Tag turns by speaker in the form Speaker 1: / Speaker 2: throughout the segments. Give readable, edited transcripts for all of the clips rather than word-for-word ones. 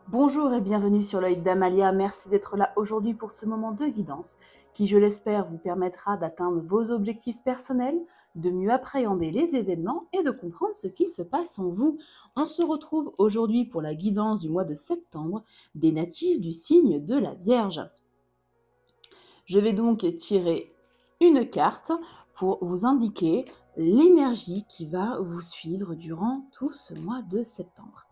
Speaker 1: Bonjour et bienvenue sur l'œil d'Amalia. Merci d'être là aujourd'hui pour ce moment de guidance qui, je l'espère, vous permettra d'atteindre vos objectifs personnels, de mieux appréhender les événements et de comprendre ce qui se passe en vous. On se retrouve aujourd'hui pour la guidance du mois de septembre des natifs du signe de la Vierge. Je vais donc tirer une carte pour vous indiquer l'énergie qui va vous suivre durant tout ce mois de septembre.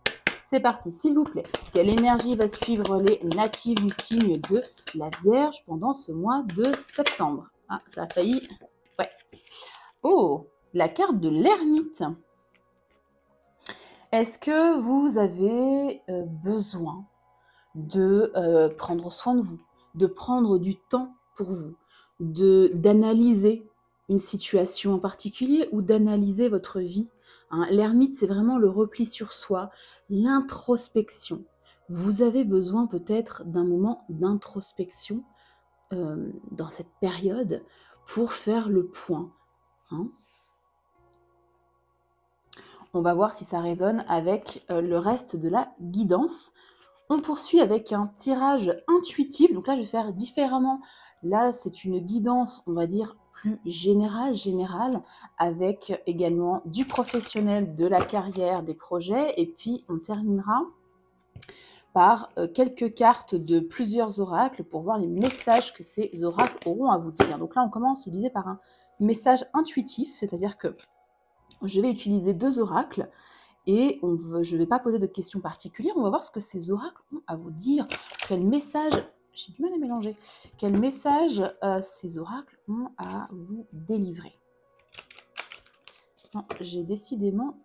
Speaker 1: C'est parti, s'il vous plaît. Quelle énergie va suivre les natifs du signe de la Vierge pendant ce mois de septembre? Ah, ça a failli... Ouais. Oh, la carte de l'ermite. Est-ce que vous avez besoin de prendre soin de vous, de prendre du temps pour vous, d'analyser une situation en particulier ou d'analyser votre vie? L'ermite, c'est vraiment le repli sur soi, l'introspection. Vous avez besoin peut-être d'un moment d'introspection dans cette période pour faire le point. On va voir si ça résonne avec le reste de la guidance. On poursuit avec un tirage intuitif. Donc là, je vais faire différemment. Là, c'est une guidance, on va dire, plus générale, avec également du professionnel, de la carrière, des projets. Et puis, on terminera par quelques cartes de plusieurs oracles pour voir les messages que ces oracles auront à vous dire. Donc là, on commence, je disais, par un message intuitif, c'est-à-dire que je vais utiliser 2 oracles et je ne vais pas poser de questions particulières, on va voir ce que ces oracles ont à vous dire, quel message, j'ai du mal à mélanger, quel message ces oracles ont à vous délivrer. J'ai décidément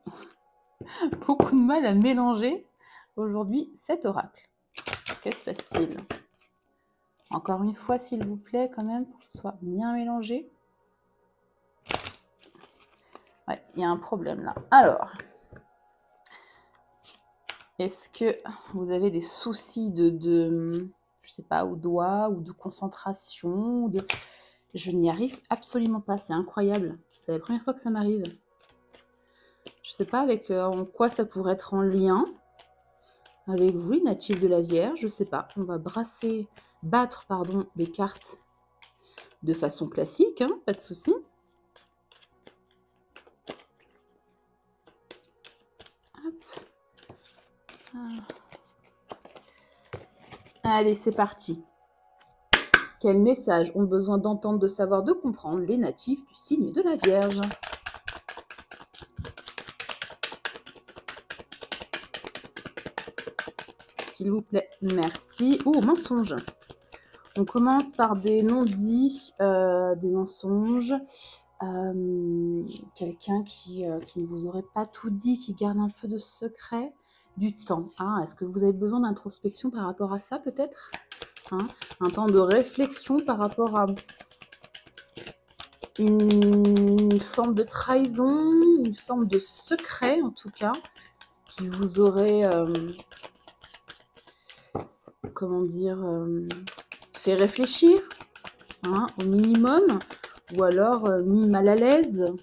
Speaker 1: beaucoup de mal à mélanger aujourd'hui cet oracle. Que se passe-t-il? Encore une fois, s'il vous plaît, quand même, pour que ce soit bien mélangé. Ouais, il y a un problème là. Alors, est-ce que vous avez des soucis de je sais pas, au doigt ou de concentration ou de... Je n'y arrive absolument pas, c'est incroyable. C'est la première fois que ça m'arrive. Je sais pas avec en quoi ça pourrait être en lien avec vous, les natifs de la Vierge, je sais pas. On va battre les cartes de façon classique, pas de souci. Allez, c'est parti. Quels messages ont besoin d'entendre, de savoir, de comprendre les natifs du signe de la Vierge? S'il vous plaît, merci. Oh, mensonge. On commence par des non-dits, des mensonges. Quelqu'un qui ne vous aurait pas tout dit, qui garde un peu de secret, du temps. Est-ce que vous avez besoin d'introspection par rapport à ça, peut-être? Un temps de réflexion par rapport à une forme de trahison, une forme de secret, en tout cas, qui vous aurait, comment dire, fait réfléchir, au minimum, ou alors mis mal à l'aise,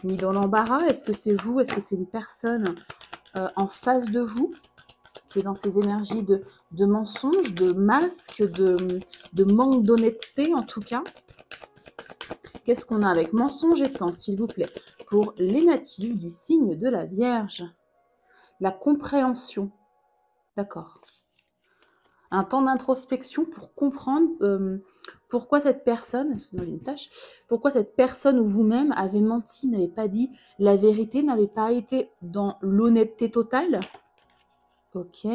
Speaker 1: mis dans l'embarras. Est-ce que c'est vous? Est-ce que c'est une personne en face de vous qui est dans ces énergies de mensonge, de masque, de manque d'honnêteté en tout cas? Qu'est-ce qu'on a avec mensonge et temps, s'il vous plaît, pour les natifs du signe de la Vierge? La compréhension. D'accord. Un temps d'introspection pour comprendre pourquoi cette personne, excusez-moi, j'ai une tâche, pourquoi cette personne ou vous-même avez menti, n'avez pas dit la vérité, n'avez pas été dans l'honnêteté totale. Ok.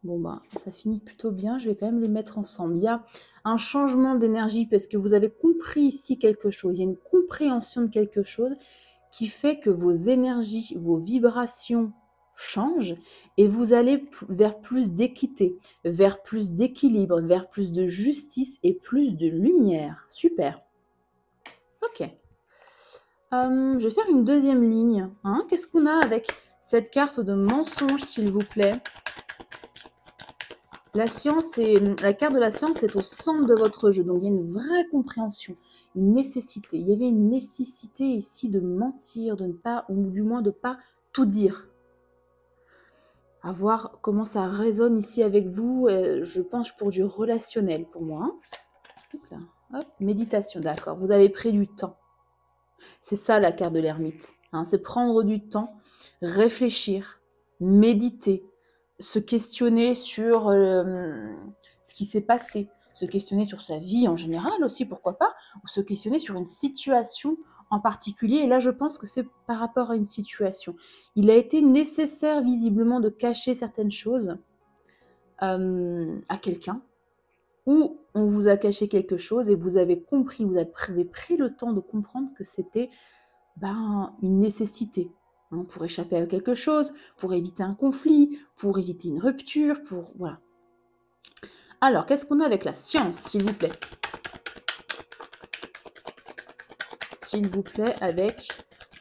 Speaker 1: Bon, ça finit plutôt bien. Je vais quand même les mettre ensemble. Il y a un changement d'énergie parce que vous avez compris ici quelque chose. Il y a une compréhension de quelque chose qui fait que vos énergies, vos vibrations changent et vous allez vers plus d'équité, vers plus d'équilibre, vers plus de justice et plus de lumière. Super. Ok. Je vais faire une deuxième ligne. Qu'est-ce qu'on a avec cette carte de mensonge, s'il vous plaît? La science, la carte de la science est au centre de votre jeu. Donc, il y a une vraie compréhension, une nécessité. Il y avait une nécessité ici de mentir, de ne pas, ou du moins de ne pas tout dire. À voir comment ça résonne ici avec vous. Je penche pour du relationnel pour moi. Hein. Hop là. Hop. Méditation, d'accord. Vous avez pris du temps. C'est ça la carte de l'ermite. Hein. C'est prendre du temps, réfléchir, méditer, se questionner sur ce qui s'est passé, se questionner sur sa vie en général aussi, pourquoi pas, ou se questionner sur une situation en particulier. Et là, je pense que c'est par rapport à une situation. Il a été nécessaire visiblement de cacher certaines choses à quelqu'un, ou on vous a caché quelque chose et vous avez compris, vous avez pris le temps de comprendre que c'était une nécessité. Hein, pour échapper à quelque chose, pour éviter un conflit, pour éviter une rupture, pour... Voilà. Alors, qu'est-ce qu'on a avec la science, s'il vous plaît? S'il vous plaît, avec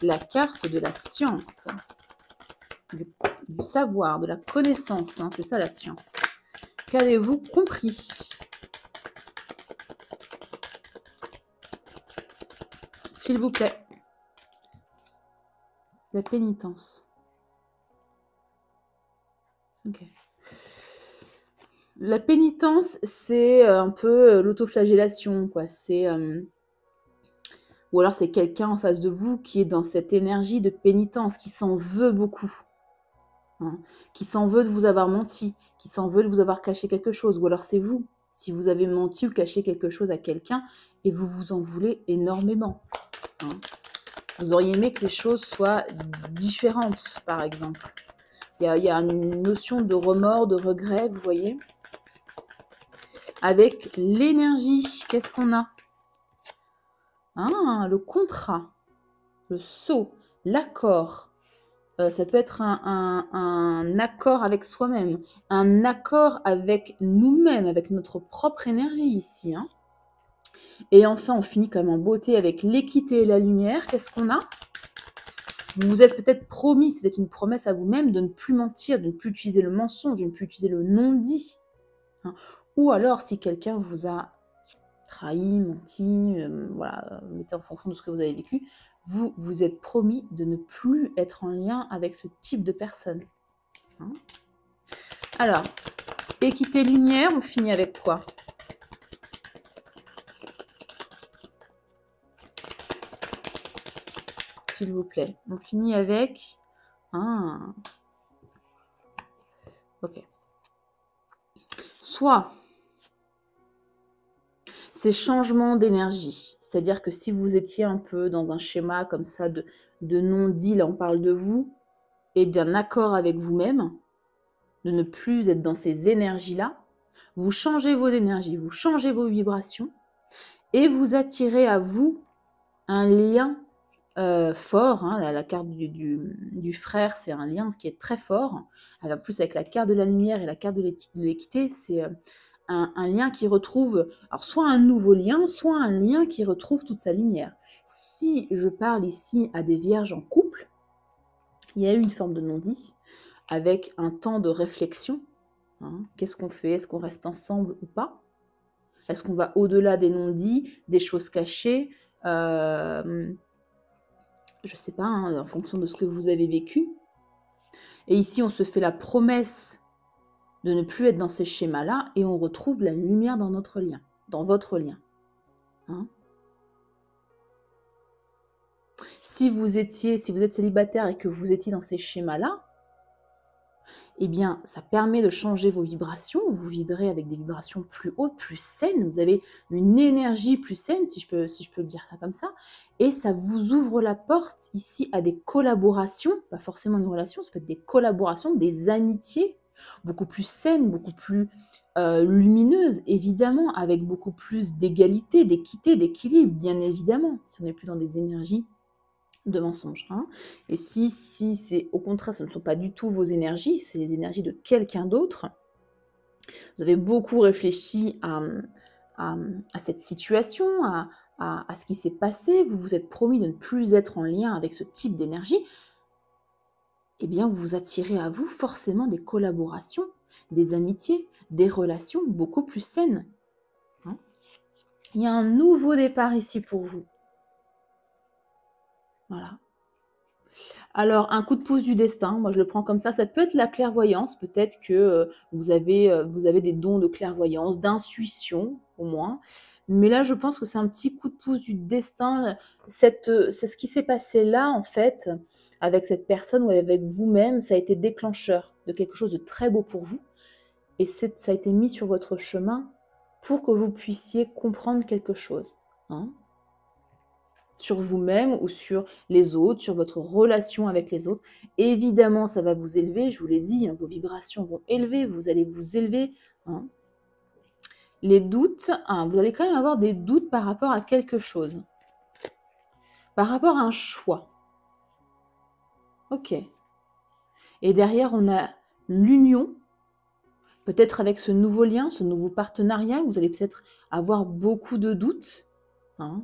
Speaker 1: la carte de la science. Du savoir, de la connaissance. Hein, c'est ça, la science. Qu'avez-vous compris? S'il vous plaît. La pénitence. Ok. La pénitence, c'est un peu l'autoflagellation, quoi. C'est... ou alors c'est quelqu'un en face de vous qui est dans cette énergie de pénitence, qui s'en veut beaucoup. Hein, qui s'en veut de vous avoir menti, qui s'en veut de vous avoir caché quelque chose. Ou alors c'est vous, si vous avez menti ou caché quelque chose à quelqu'un, et vous vous en voulez énormément. Hein. Vous auriez aimé que les choses soient différentes, par exemple. Il y a une notion de remords, de regret, vous voyez. Avec l'énergie, qu'est-ce qu'on a? Ah, le contrat, le sceau, l'accord. Ça peut être un accord avec soi-même, un accord avec nous-mêmes, avec notre propre énergie ici. Hein. Et enfin, on finit quand même en beauté avec l'équité et la lumière. Qu'est-ce qu'on a? Vous vous êtes peut-être promis, c'est une promesse à vous-même de ne plus mentir, de ne plus utiliser le mensonge, de ne plus utiliser le non-dit. Hein. Ou alors, si quelqu'un vous a trahi, menti, voilà, mettez en fonction de ce que vous avez vécu, vous vous êtes promis de ne plus être en lien avec ce type de personne. Hein. Alors, équité lumière, on finit avec quoi? S'il vous plaît. On finit avec... Ah. Ok. Soit ces changements d'énergie, c'est-à-dire que si vous étiez un peu dans un schéma comme ça de non-dit, là on parle de vous, et d'un accord avec vous-même, de ne plus être dans ces énergies-là, vous changez vos énergies, vous changez vos vibrations, et vous attirez à vous un lien fort. Hein, la carte du frère, c'est un lien qui est très fort. En plus, avec la carte de la lumière et la carte de l'équité, c'est un lien qui retrouve, alors soit un nouveau lien, soit un lien qui retrouve toute sa lumière. Si je parle ici à des vierges en couple, il y a eu une forme de non-dit, avec un temps de réflexion. Hein, qu'est-ce qu'on fait? Est-ce qu'on reste ensemble ou pas? Est-ce qu'on va au-delà des non-dits, des choses cachées je ne sais pas, hein, en fonction de ce que vous avez vécu. Et ici, on se fait la promesse de ne plus être dans ces schémas-là et on retrouve la lumière dans notre lien, dans votre lien. Hein. Si vous êtes célibataire et que vous étiez dans ces schémas-là, eh bien, ça permet de changer vos vibrations. Vous vibrez avec des vibrations plus hautes, plus saines. Vous avez une énergie plus saine, si je peux le dire ça comme ça. Et ça vous ouvre la porte ici à des collaborations, pas forcément une relation, ça peut être des collaborations, des amitiés beaucoup plus saines, beaucoup plus lumineuses, évidemment, avec beaucoup plus d'égalité, d'équité, d'équilibre, bien évidemment, si on n'est plus dans des énergies de mensonges. Hein. Et si c'est au contraire, ce ne sont pas du tout vos énergies, c'est les énergies de quelqu'un d'autre, vous avez beaucoup réfléchi à cette situation, à ce qui s'est passé, vous vous êtes promis de ne plus être en lien avec ce type d'énergie, eh bien, vous attirez à vous forcément des collaborations, des amitiés, des relations beaucoup plus saines. Hein. Il y a un nouveau départ ici pour vous. Voilà. Alors, un coup de pouce du destin, moi je le prends comme ça peut être la clairvoyance, peut-être que vous avez des dons de clairvoyance, d'intuition au moins. Mais là, je pense que c'est un petit coup de pouce du destin. C'est ce qui s'est passé là, en fait, avec cette personne ou avec vous-même, ça a été déclencheur de quelque chose de très beau pour vous. Et ça a été mis sur votre chemin pour que vous puissiez comprendre quelque chose. Hein, sur vous-même ou sur les autres, sur votre relation avec les autres. Évidemment, ça va vous élever, je vous l'ai dit, hein, vos vibrations vont élever, vous allez vous élever. Hein. Les doutes, hein, vous allez quand même avoir des doutes par rapport à quelque chose, par rapport à un choix. Ok. Et derrière, on a l'union, peut-être avec ce nouveau lien, ce nouveau partenariat, vous allez peut-être avoir beaucoup de doutes. Hein.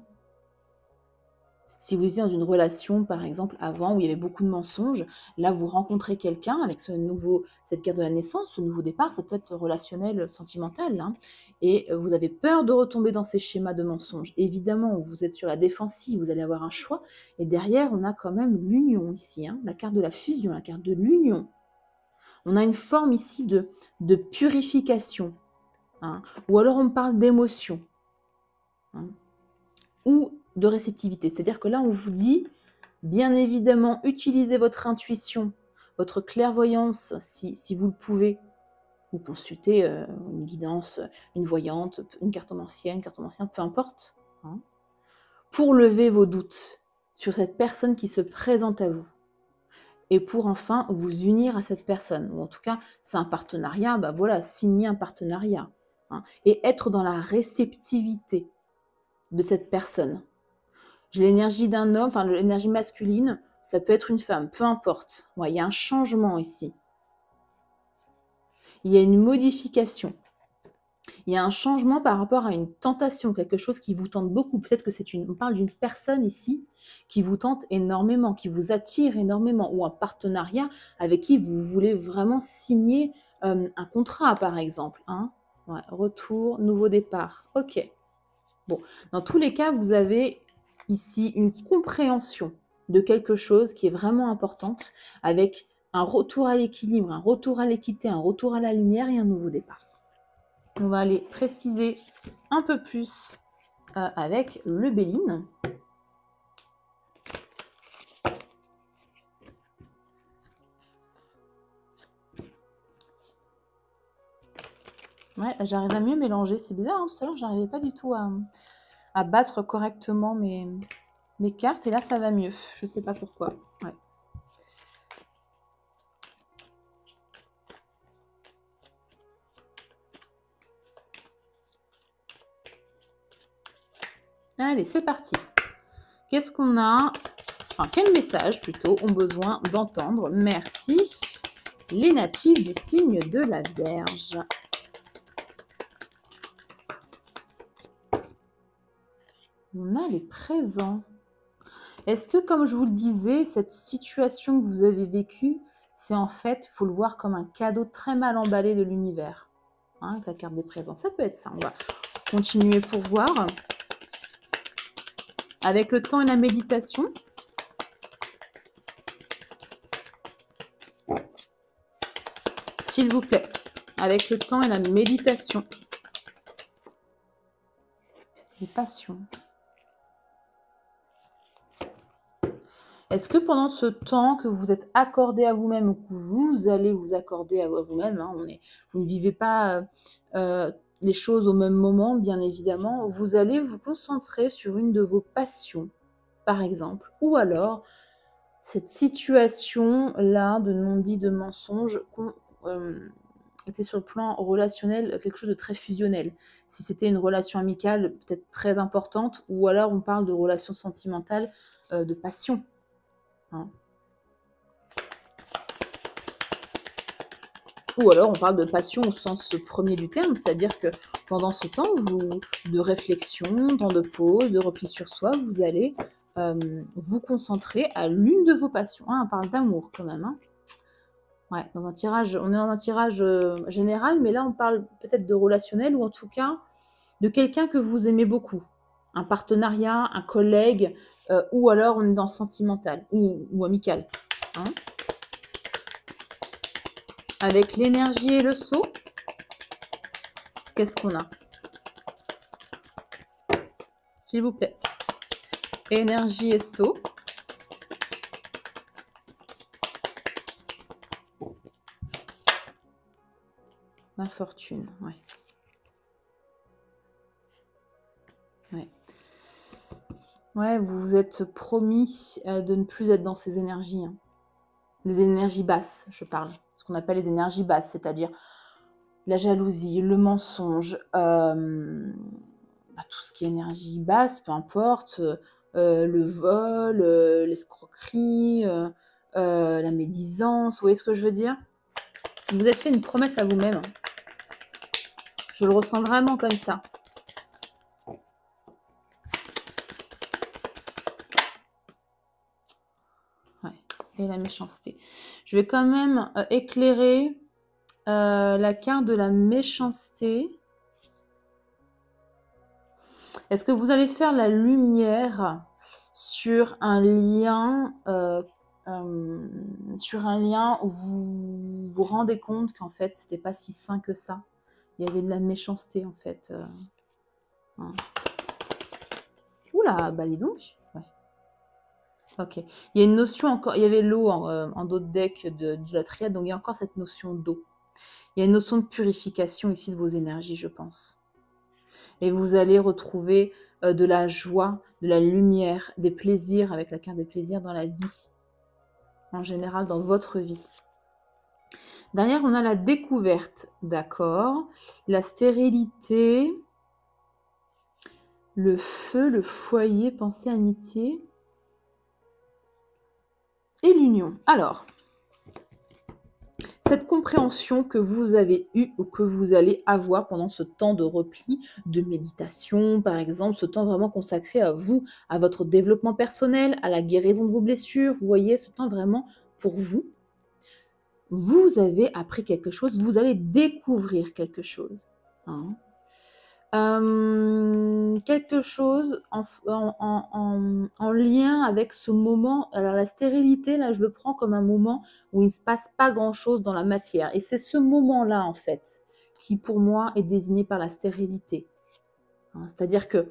Speaker 1: Si vous étiez dans une relation, par exemple, avant, où il y avait beaucoup de mensonges, là, vous rencontrez quelqu'un avec cette carte de la naissance, ce nouveau départ, ça peut être relationnel, sentimental, hein, et vous avez peur de retomber dans ces schémas de mensonges. Évidemment, vous êtes sur la défensive, vous allez avoir un choix, et derrière, on a quand même l'union ici, hein, la carte de la fusion, la carte de l'union. On a une forme ici de purification, hein, ou alors on parle d'émotion, hein, ou de réceptivité. C'est-à-dire que là, on vous dit, bien évidemment, utilisez votre intuition, votre clairvoyance, si vous le pouvez, ou consultez une guidance, une voyante, une cartomancienne, peu importe, hein, pour lever vos doutes sur cette personne qui se présente à vous. Et pour enfin vous unir à cette personne. Ou en tout cas, c'est un partenariat, bah voilà, signer un partenariat. Hein, et être dans la réceptivité de cette personne. J'ai l'énergie d'un homme, enfin l'énergie masculine, ça peut être une femme, peu importe. Ouais, il y a un changement ici. Il y a une modification. Il y a un changement par rapport à une tentation, quelque chose qui vous tente beaucoup. Peut-être que on parle d'une personne ici qui vous tente énormément, qui vous attire énormément, ou un partenariat avec qui vous voulez vraiment signer un contrat, par exemple. Hein. Ouais, retour, nouveau départ. Ok. Bon, dans tous les cas, vous avez ici une compréhension de quelque chose qui est vraiment importante, avec un retour à l'équilibre, un retour à l'équité, un retour à la lumière et un nouveau départ. On va aller préciser un peu plus avec le Béline. Ouais, j'arrive à mieux mélanger. C'est bizarre, hein, tout à l'heure, j'arrivais pas du tout à battre correctement mes cartes. Et là, ça va mieux. Je sais pas pourquoi. Ouais. Allez, c'est parti. Qu'est-ce qu'on a? Enfin, quel message, plutôt, ont besoin d'entendre? Merci. Les natifs du signe de la Vierge. On a les présents. Est-ce que, comme je vous le disais, cette situation que vous avez vécue, c'est en fait, il faut le voir comme un cadeau très mal emballé de l'univers, hein, avec la carte des présents. Ça peut être ça. On va continuer pour voir. Avec le temps et la méditation. S'il vous plaît. Avec le temps et la méditation. Les passions. Est-ce que pendant ce temps que vous êtes accordé à vous-même ou que vous allez vous accorder à vous-même, hein, vous ne vivez pas les choses au même moment, bien évidemment, vous allez vous concentrer sur une de vos passions, par exemple, ou alors cette situation-là de non-dit, de mensonge, était sur le plan relationnel quelque chose de très fusionnel. Si c'était une relation amicale peut-être très importante, ou alors on parle de relation sentimentale, de passion. Hein. Ou alors on parle de passion au sens premier du terme, c'est-à-dire que pendant ce temps de réflexion, temps de pause, de repli sur soi, vous allez vous concentrer à l'une de vos passions. Hein, on parle d'amour quand même. Hein. Ouais, dans un tirage, on est dans un tirage général, mais là, on parle peut-être de relationnel ou en tout cas de quelqu'un que vous aimez beaucoup. Un partenariat, un collègue, ou alors on est dans sentimental ou amical. Hein. Avec l'énergie et le sceau, qu'est-ce qu'on a? S'il vous plaît. Énergie et sceau. La fortune, ouais. Ouais. Ouais, vous vous êtes promis de ne plus être dans ces énergies. Hein. Des énergies basses, je parle. Ce qu'on appelle les énergies basses, c'est-à-dire la jalousie, le mensonge, tout ce qui est énergie basse, peu importe, le vol, l'escroquerie, la médisance, vous voyez ce que je veux dire? Vous vous êtes fait une promesse à vous-même. Je le ressens vraiment comme ça. Ouais. Et la méchanceté. Je vais quand même éclairer la carte de la méchanceté. Est-ce que vous allez faire la lumière sur un lien où vous vous rendez compte qu'en fait, c'était pas si sain que ça. Il y avait de la méchanceté, en fait. Hein. Oula, bah dis donc. Ouais. Ok. Il y a une notion encore, il y avait l'eau en dos de deck de la triade, donc il y a encore cette notion d'eau. Il y a une notion de purification ici de vos énergies, je pense. Et vous allez retrouver de la joie, de la lumière, des plaisirs, avec la carte des plaisirs dans la vie, en général dans votre vie. Derrière, on a la découverte, d'accord, la stérilité, le feu, le foyer, pensée, amitié et l'union. Alors, cette compréhension que vous avez eue ou que vous allez avoir pendant ce temps de repli, de méditation par exemple, ce temps vraiment consacré à vous, à votre développement personnel, à la guérison de vos blessures, vous voyez, ce temps vraiment pour vous. Vous avez appris quelque chose, vous allez découvrir quelque chose. Hein. Quelque chose en lien avec ce moment. Alors la stérilité, là, je le prends comme un moment où il ne se passe pas grand-chose dans la matière. Et c'est ce moment-là, en fait, qui pour moi est désigné par la stérilité. Hein, c'est-à-dire que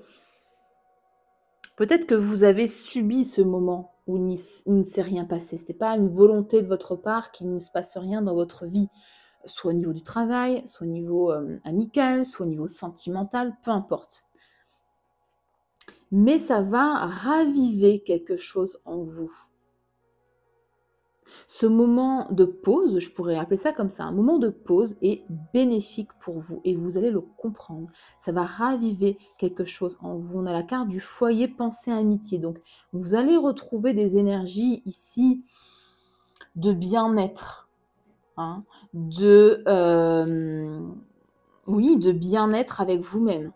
Speaker 1: peut-être que vous avez subi ce moment où il ne s'est rien passé. Ce n'est pas une volonté de votre part qu'il ne se passe rien dans votre vie. Soit au niveau du travail, soit au niveau amical, soit au niveau sentimental, peu importe. Mais ça va raviver quelque chose en vous. Ce moment de pause, je pourrais appeler ça comme ça, un moment de pause est bénéfique pour vous et vous allez le comprendre. Ça va raviver quelque chose en vous. On a la carte du foyer pensée amitié. Donc, vous allez retrouver des énergies ici de bien-être. Hein, oui, de bien-être avec vous-même.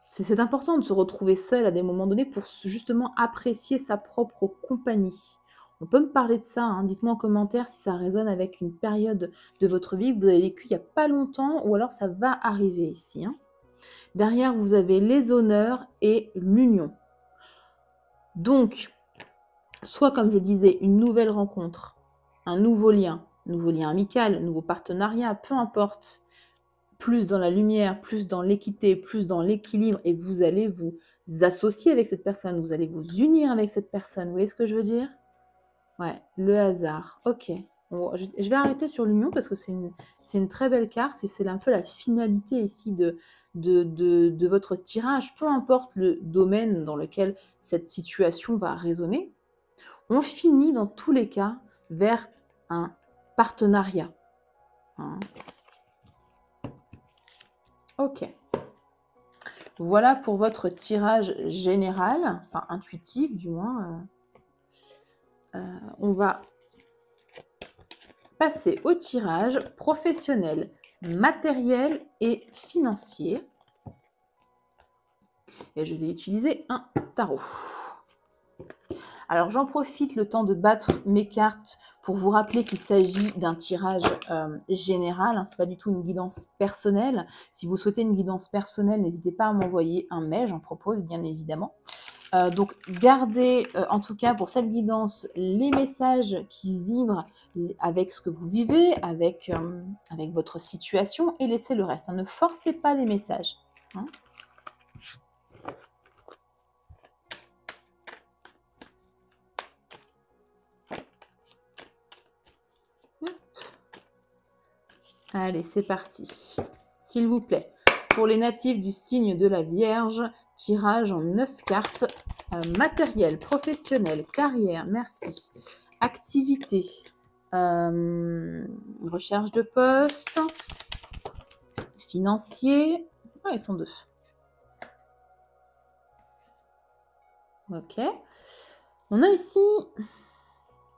Speaker 1: C'est important de se retrouver seul à des moments donnés pour justement apprécier sa propre compagnie. On peut me parler de ça, hein. Dites-moi en commentaire si ça résonne avec une période de votre vie que vous avez vécue il n'y a pas longtemps ou alors ça va arriver ici. Hein. Derrière, vous avez les honneurs et l'union. Donc, soit comme je disais, une nouvelle rencontre, un nouveau lien amical, un nouveau partenariat, peu importe, plus dans la lumière, plus dans l'équité, plus dans l'équilibre, et vous allez vous associer avec cette personne, vous allez vous unir avec cette personne, vous voyez ce que je veux dire? Ouais, le hasard, ok. Bon, je vais arrêter sur l'union parce que c'est une très belle carte et c'est un peu la finalité ici de votre tirage, peu importe le domaine dans lequel cette situation va résonner. On finit dans tous les cas vers un partenariat. Hein. Ok. Voilà pour votre tirage général, enfin intuitif du moins. On va passer au tirage professionnel, matériel et financier. Et je vais utiliser un tarot. Alors, j'en profite le temps de battre mes cartes pour vous rappeler qu'il s'agit d'un tirage général. Hein, ce n'est pas du tout une guidance personnelle. Si vous souhaitez une guidance personnelle, n'hésitez pas à m'envoyer un mail, j'en propose bien évidemment. Donc, gardez en tout cas pour cette guidance les messages qui vibrent avec ce que vous vivez, avec votre situation et laissez le reste. Hein. Ne forcez pas les messages. Hein. Allez, c'est parti. S'il vous plaît, pour les natifs du signe de la Vierge, tirage en 9 cartes. Matériel, professionnel, carrière, merci. Activité, recherche de poste, financier. Ah, ils sont 2. Ok. On a ici,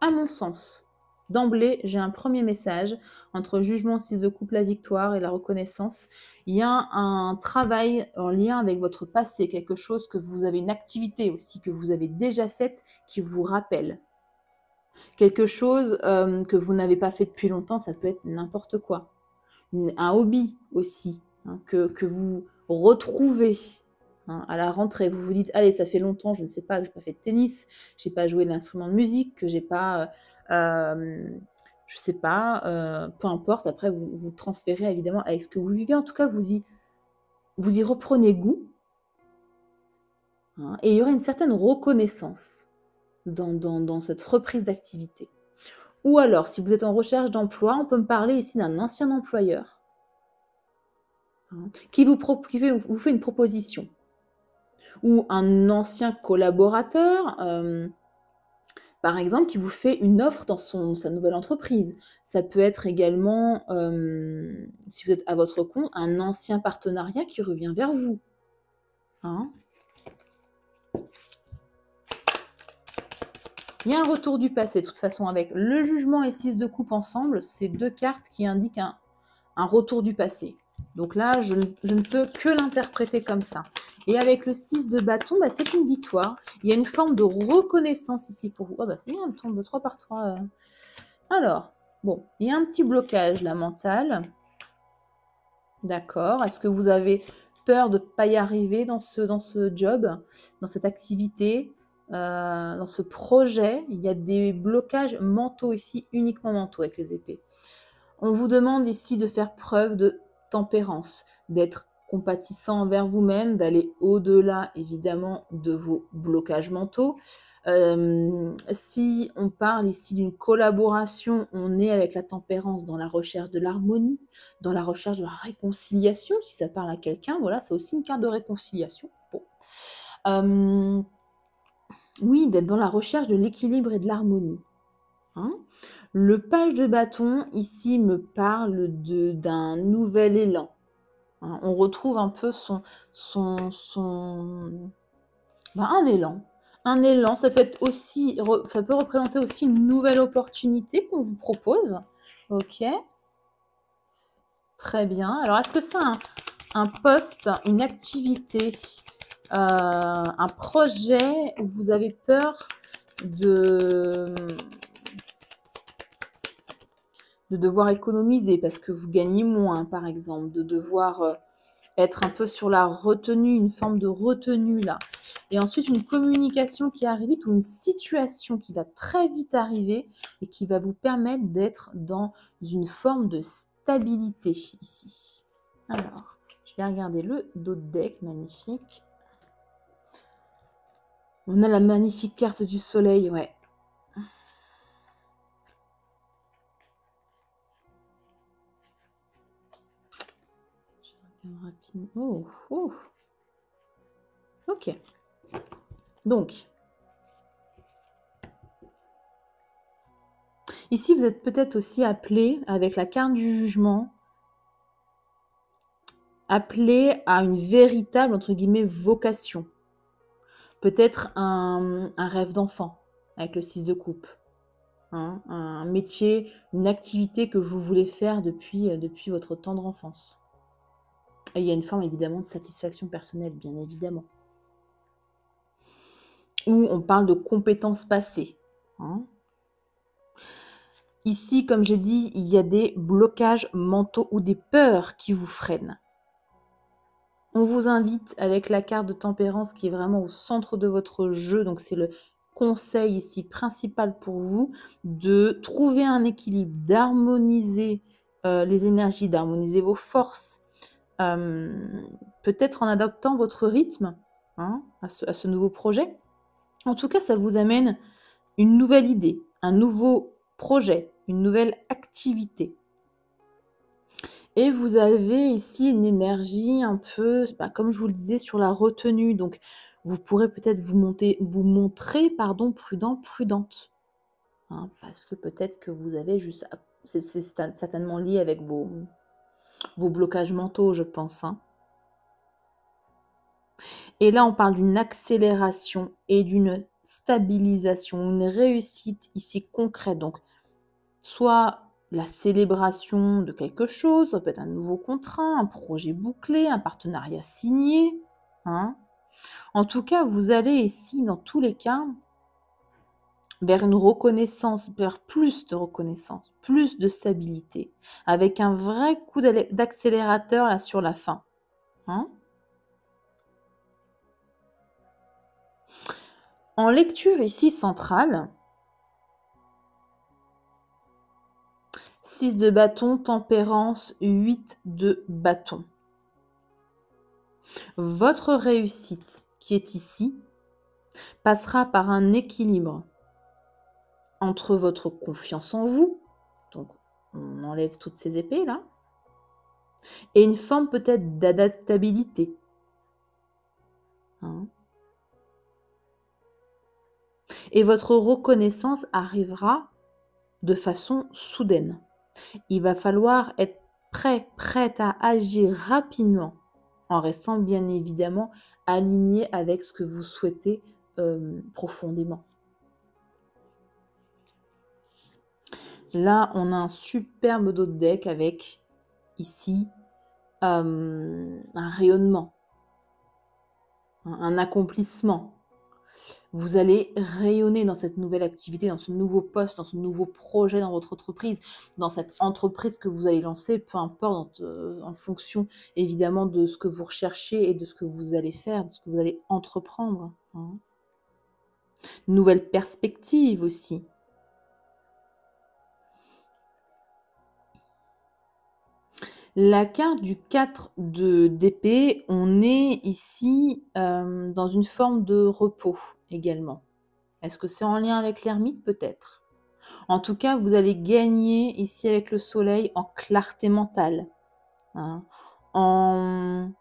Speaker 1: à mon sens, d'emblée, j'ai un premier message entre jugement, 6 de coupe, la victoire et la reconnaissance. Il y a un travail en lien avec votre passé, quelque chose que vous avez, une activité aussi que vous avez déjà faite qui vous rappelle. Quelque chose que vous n'avez pas fait depuis longtemps, ça peut être n'importe quoi. Un hobby aussi, hein, que vous retrouvez. Hein, à la rentrée, vous vous dites, allez, ça fait longtemps, je ne sais pas, que je n'ai pas fait de tennis, je n'ai pas joué de l'instrument de musique, que j'ai pas, je sais pas, peu importe. Après, vous transférez évidemment avec ce que vous vivez. En tout cas, vous y reprenez goût. Hein, et il y aura une certaine reconnaissance dans cette reprise d'activité. Ou alors, si vous êtes en recherche d'emploi, on peut me parler ici d'un ancien employeur hein, qui vous fait une proposition. Ou un ancien collaborateur, par exemple, qui vous fait une offre dans sa nouvelle entreprise. Ça peut être également, si vous êtes à votre compte, un ancien partenariat qui revient vers vous. Hein. Il y a un retour du passé, de toute façon, avec le jugement et 6 de coupe ensemble, c'est 2 cartes qui indiquent un retour du passé. Donc là, je ne peux que l'interpréter comme ça. Et avec le 6 de bâton, bah, c'est une victoire. Il y a une forme de reconnaissance ici pour vous. Oh, bah, c'est bien, elle tombe 3 par 3. Alors, bon, il y a un petit blocage là, mental. D'accord. Est-ce que vous avez peur de ne pas y arriver dans ce job, dans cette activité, dans ce projet? Il y a des blocages mentaux ici, uniquement mentaux avec les épées. On vous demande ici de faire preuve de tempérance, d'être compatissant envers vous-même, d'aller au-delà évidemment de vos blocages mentaux. Si on parle ici d'une collaboration, on est avec la tempérance dans la recherche de l'harmonie, dans la recherche de la réconciliation. Si ça parle à quelqu'un, voilà, c'est aussi une carte de réconciliation. Bon. Oui, d'être dans la recherche de l'équilibre et de l'harmonie. Hein. Le page de bâton, ici, me parle d'un nouvel élan. Hein, on retrouve un peu un élan. Un élan, ça peut être aussi, ça peut représenter aussi une nouvelle opportunité qu'on vous propose. Ok. Très bien. Alors, est-ce que c'est un poste, une activité, un projet où vous avez peur de devoir économiser parce que vous gagnez moins, par exemple, de devoir être un peu sur la retenue, une forme de retenue là. Et ensuite, une communication qui arrive vite ou une situation qui va très vite arriver et qui va vous permettre d'être dans une forme de stabilité ici. Alors, je vais regarder le dos de deck, magnifique. On a la magnifique carte du soleil, ouais. Oh, oh. Ok. Donc, ici, vous êtes peut-être aussi appelé, avec la carte du jugement, appelé à une véritable, entre guillemets, vocation. Peut-être un rêve d'enfant, avec le 6 de coupe. Hein, un métier, une activité que vous voulez faire depuis votre tendre enfance. Et il y a une forme, évidemment, de satisfaction personnelle, bien évidemment. Ou on parle de compétences passées. Hein. Ici, comme j'ai dit, il y a des blocages mentaux ou des peurs qui vous freinent. On vous invite avec la carte de tempérance qui est vraiment au centre de votre jeu, donc c'est le conseil ici principal pour vous, de trouver un équilibre, d'harmoniser les énergies, d'harmoniser vos forces, peut-être en adoptant votre rythme hein, à ce nouveau projet. En tout cas, ça vous amène une nouvelle idée, un nouveau projet, une nouvelle activité. Et vous avez ici une énergie un peu, comme je vous le disais, sur la retenue. Donc, vous pourrez peut-être vous montrer prudent, prudente. Hein, parce que peut-être que vous avez juste... C'est certainement lié avec vos blocages mentaux, je pense. Hein. Et là, on parle d'une accélération et d'une stabilisation, une réussite ici concrète. Donc, soit la célébration de quelque chose, ça peut être un nouveau contrat, un projet bouclé, un partenariat signé. Hein. En tout cas, vous allez ici, dans tous les cas, vers une reconnaissance, vers plus de reconnaissance, plus de stabilité, avec un vrai coup d'accélérateur là sur la fin. Hein. En lecture ici centrale, 6 de bâton, tempérance, 8 de bâton. Votre réussite qui est ici passera par un équilibre entre votre confiance en vous, donc on enlève toutes ces épées là, et une forme peut-être d'adaptabilité. Hein. Et votre reconnaissance arrivera de façon soudaine. Il va falloir être prête à agir rapidement, en restant bien évidemment aligné avec ce que vous souhaitez profondément. Là, on a un superbe dos de deck avec, ici, un rayonnement, un accomplissement. Vous allez rayonner dans cette nouvelle activité, dans ce nouveau poste, dans ce nouveau projet dans votre entreprise, dans cette entreprise que vous allez lancer, peu importe, en fonction évidemment de ce que vous recherchez et de ce que vous allez faire, de ce que vous allez entreprendre. Hein. Nouvelle perspective aussi. La carte du 4 d'épée, on est ici dans une forme de repos également. Est-ce que c'est en lien avec l'ermite? Peut-être. En tout cas, vous allez gagner ici avec le soleil en clarté mentale, hein, en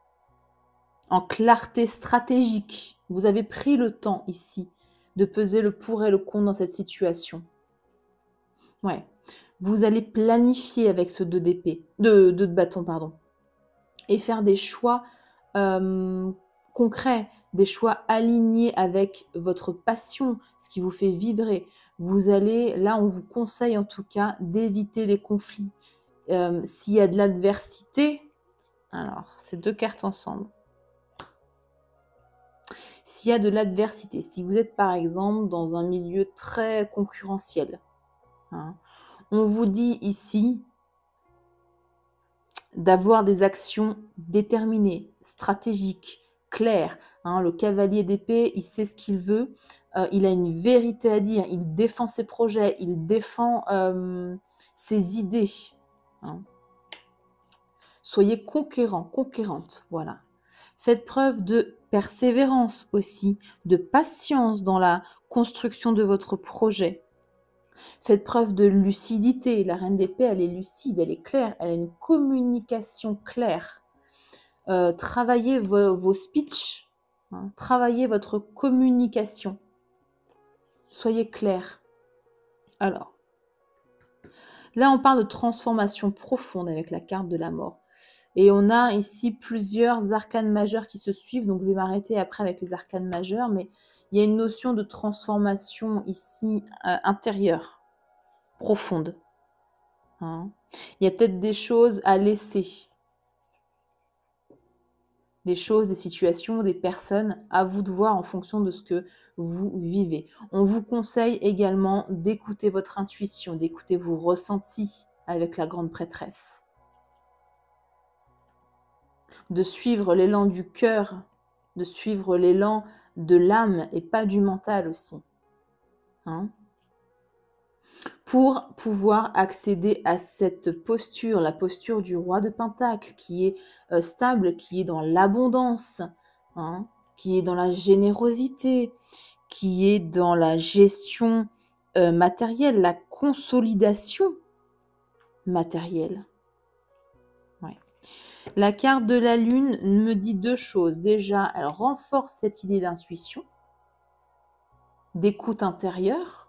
Speaker 1: clarté stratégique. Vous avez pris le temps ici de peser le pour et le contre dans cette situation. Ouais. Vous allez planifier avec ce 2 d'épée, de bâton, pardon, et faire des choix concrets, des choix alignés avec votre passion, ce qui vous fait vibrer. Vous allez, là, on vous conseille en tout cas d'éviter les conflits. S'il y a de l'adversité, alors, c'est 2 cartes ensemble. S'il y a de l'adversité, si vous êtes par exemple dans un milieu très concurrentiel, hein, on vous dit ici d'avoir des actions déterminées, stratégiques, claires. Hein, le cavalier d'épée, il sait ce qu'il veut, il a une vérité à dire, il défend ses projets, il défend ses idées. Hein. Soyez conquérant, conquérante, voilà. Faites preuve de persévérance aussi, de patience dans la construction de votre projet. Faites preuve de lucidité. La reine d'épée, elle est lucide, elle est claire, elle a une communication claire. Travaillez vos speeches, hein, travaillez votre communication. Soyez clair. Alors, là, on parle de transformation profonde avec la carte de la mort. Et on a ici plusieurs arcanes majeures qui se suivent, donc je vais m'arrêter après avec les arcanes majeures, mais il y a une notion de transformation ici intérieure, profonde. Hein. Il y a peut-être des choses à laisser. des choses, des situations, des personnes, à vous de voir en fonction de ce que vous vivez. On vous conseille également d'écouter votre intuition, d'écouter vos ressentis avec la grande prêtresse, de suivre l'élan du cœur, de suivre l'élan de l'âme et pas du mental aussi. Hein, pour pouvoir accéder à cette posture, la posture du roi de Pentacle, qui est stable, qui est dans l'abondance, hein, qui est dans la générosité, qui est dans la gestion matérielle, la consolidation matérielle. Ouais. La carte de la Lune me dit deux choses. Déjà, elle renforce cette idée d'intuition, d'écoute intérieure,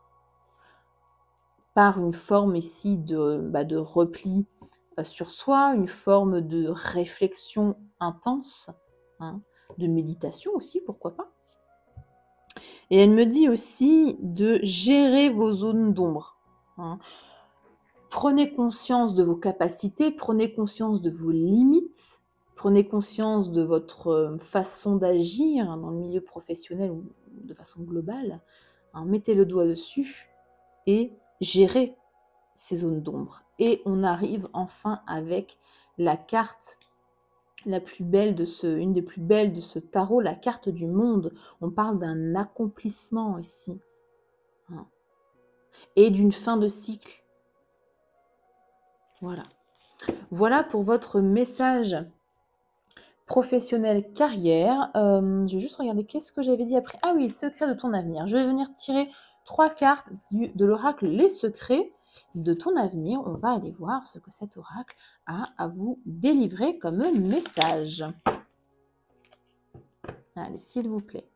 Speaker 1: par une forme ici de repli sur soi, une forme de réflexion intense, hein, de méditation aussi, pourquoi pas. Et elle me dit aussi de gérer vos zones d'ombre. Hein. Prenez conscience de vos capacités, prenez conscience de vos limites, prenez conscience de votre façon d'agir dans le milieu professionnel ou de façon globale. Hein, mettez le doigt dessus et gérez ces zones d'ombre. Et on arrive enfin avec la carte la plus belle une des plus belles de ce tarot, la carte du monde. On parle d'un accomplissement ici. Hein. Et d'une fin de cycle. Voilà. Voilà pour votre message professionnel carrière. Je vais juste regarder qu'est-ce que j'avais dit après. Ah oui, le secret de ton avenir. Je vais venir tirer 3 cartes de l'oracle Les Secrets de ton avenir. On va aller voir ce que cet oracle a à vous délivrer comme message. Allez, s'il vous plaît.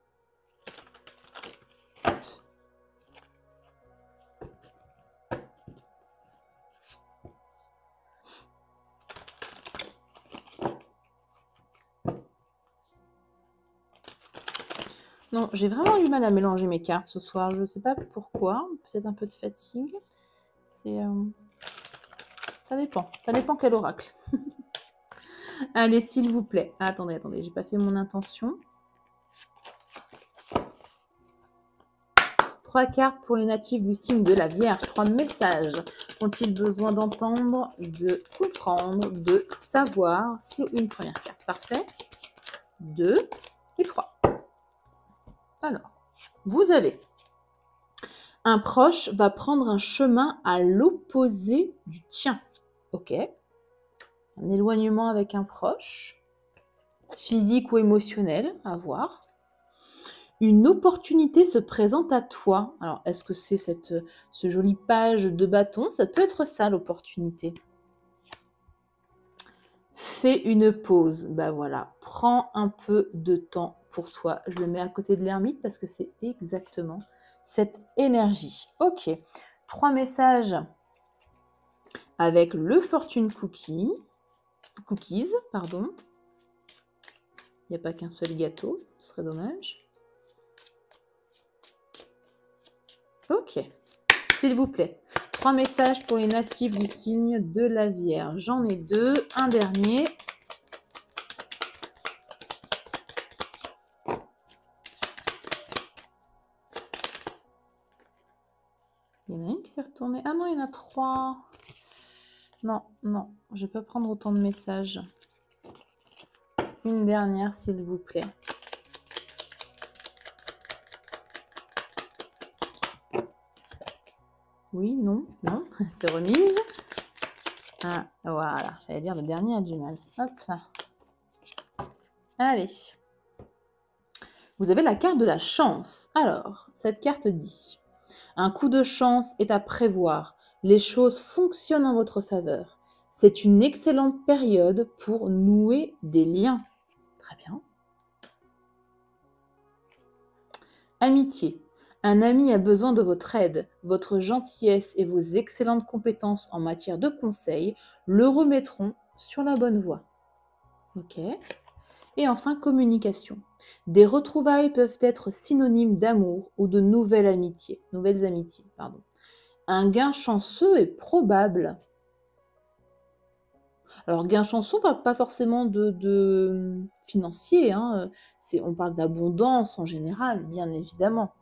Speaker 1: Non, j'ai vraiment du mal à mélanger mes cartes ce soir. Je ne sais pas pourquoi. Peut-être un peu de fatigue. Ça dépend. Ça dépend quel oracle. Allez, s'il vous plaît. Ah, attendez, j'ai pas fait mon intention. 3 cartes pour les natifs du signe de la Vierge. 3 messages qu'ont-ils besoin d'entendre, de comprendre, de savoir. Une première carte, parfait. 2 et 3. Alors, vous avez un proche va prendre un chemin à l'opposé du tien. Ok. Un éloignement avec un proche, physique ou émotionnel, à voir. Une opportunité se présente à toi. Alors, est-ce que c'est ce joli page de bâton? Ça peut être ça, l'opportunité. Fais une pause. Ben voilà, prends un peu de temps pour toi. Je le mets à côté de l'ermite parce que c'est exactement cette énergie. Ok, 3 messages avec le Fortune Cookies, pardon. Il n'y a pas qu'un seul gâteau, ce serait dommage. Ok, s'il vous plaît. 3 messages pour les natifs du signe de la Vierge. J'en ai 2, un dernier. Il y en a une qui s'est retournée. Ah non, il y en a 3. Non, je peux prendre autant de messages. Une dernière, s'il vous plaît. Oui, non, c'est remise. Ah, voilà, j'allais dire le dernier a du mal. Hop là. Allez. Vous avez la carte de la chance. Alors, cette carte dit: un coup de chance est à prévoir. Les choses fonctionnent en votre faveur. C'est une excellente période pour nouer des liens. Très bien. Amitié. Un ami a besoin de votre aide. Votre gentillesse et vos excellentes compétences en matière de conseil le remettront sur la bonne voie. Ok. Et enfin, communication. Des retrouvailles peuvent être synonymes d'amour ou de nouvelles amitiés. Un gain chanceux est probable. Alors gain chanson, pas forcément de financier, hein, on parle d'abondance en général, bien évidemment.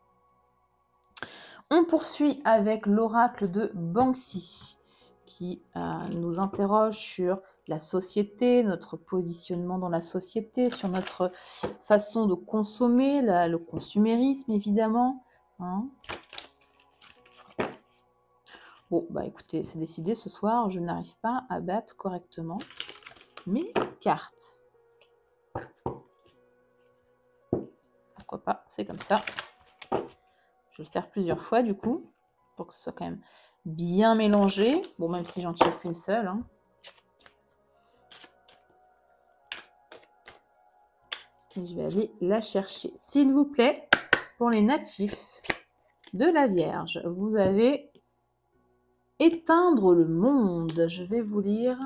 Speaker 1: On poursuit avec l'oracle de Banksy, qui nous interroge sur la société, notre positionnement dans la société, sur notre façon de consommer, le consumérisme évidemment. Hein. Bon, bah écoutez, c'est décidé, ce soir, je n'arrive pas à battre correctement mes cartes. Pourquoi pas, c'est comme ça. Je vais le faire plusieurs fois du coup, pour que ce soit quand même bien mélangé. Bon, même si j'en tire qu'une seule. Hein. Et je vais aller la chercher. S'il vous plaît, pour les natifs de la Vierge, vous avez éteindre le monde. Je vais vous lire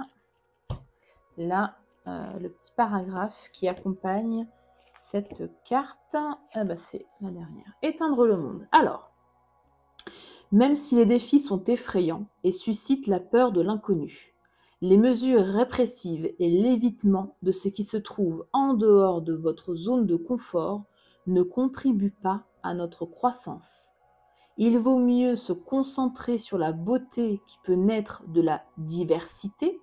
Speaker 1: là le petit paragraphe qui accompagne cette carte. Ah bah, c'est la dernière. Éteindre le monde. Alors, même si les défis sont effrayants et suscitent la peur de l'inconnu, les mesures répressives et l'évitement de ce qui se trouve en dehors de votre zone de confort ne contribuent pas à notre croissance. Il vaut mieux se concentrer sur la beauté qui peut naître de la diversité,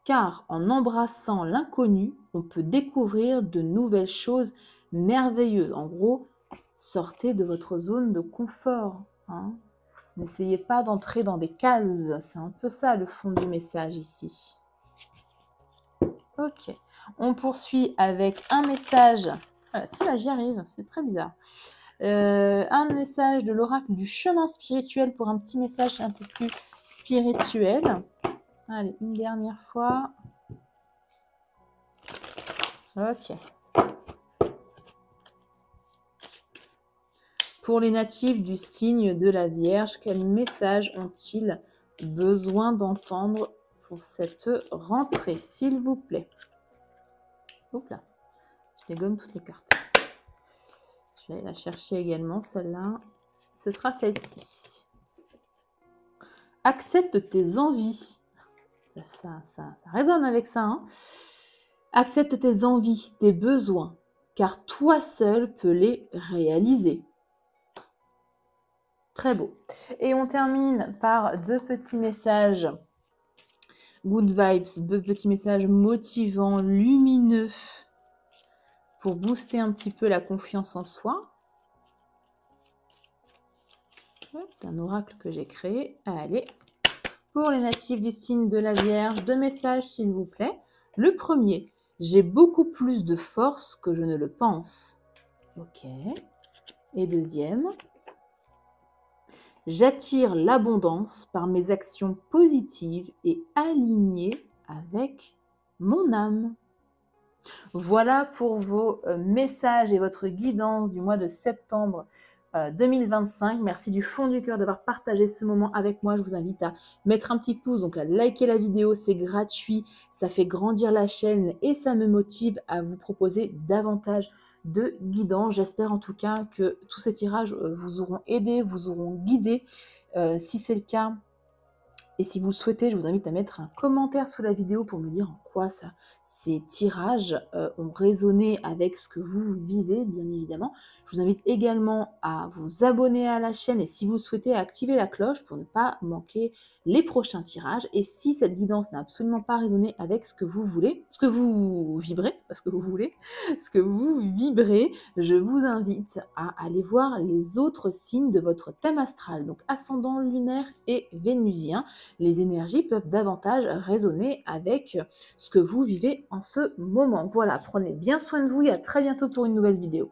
Speaker 1: car en embrassant l'inconnu, on peut découvrir de nouvelles choses merveilleuses. En gros, sortez de votre zone de confort. Hein. N'essayez pas d'entrer dans des cases. C'est un peu ça le fond du message ici. Ok. On poursuit avec un message. Ah, si, là, j'y arrive. C'est très bizarre. Un message de l'oracle du chemin spirituel pour un petit message un peu plus spirituel. Allez, une dernière fois. Ok. Pour les natifs du signe de la Vierge, quel message ont-ils besoin d'entendre pour cette rentrée, s'il vous plaît? Oups là, je dégomme toutes les cartes. Je vais aller la chercher également, celle-là. Ce sera celle-ci. Accepte tes envies. Ça résonne avec ça. Hein. Accepte tes envies, tes besoins, car toi seul peux les réaliser. Très beau. Et on termine par deux petits messages good vibes, deux petits messages motivants, lumineux, pour booster un petit peu la confiance en soi. C'est un oracle que j'ai créé. Allez, pour les natifs du signe de la Vierge, deux messages s'il vous plaît. Le premier, j'ai beaucoup plus de force que je ne le pense. Ok. Et deuxième, j'attire l'abondance par mes actions positives et alignées avec mon âme. Voilà pour vos messages et votre guidance du mois de septembre 2025. Merci du fond du cœur d'avoir partagé ce moment avec moi. Je vous invite à mettre un petit pouce, donc à liker la vidéo, c'est gratuit, ça fait grandir la chaîne et ça me motive à vous proposer davantage de guidance. J'espère en tout cas que tous ces tirages vous auront aidé, vous auront guidé. Si c'est le cas, et si vous le souhaitez, je vous invite à mettre un commentaire sous la vidéo pour me dire en quoi ces tirages ont résonné avec ce que vous vivez, bien évidemment. Je vous invite également à vous abonner à la chaîne et si vous le souhaitez, à activer la cloche pour ne pas manquer les prochains tirages. Et si cette guidance n'a absolument pas résonné avec ce que vous voulez, ce que vous vibrez, pas ce que vous voulez, ce que vous vibrez, je vous invite à aller voir les autres signes de votre thème astral, donc ascendant lunaire et vénusien. Les énergies peuvent davantage résonner avec ce que vous vivez en ce moment. Voilà, prenez bien soin de vous et à très bientôt pour une nouvelle vidéo.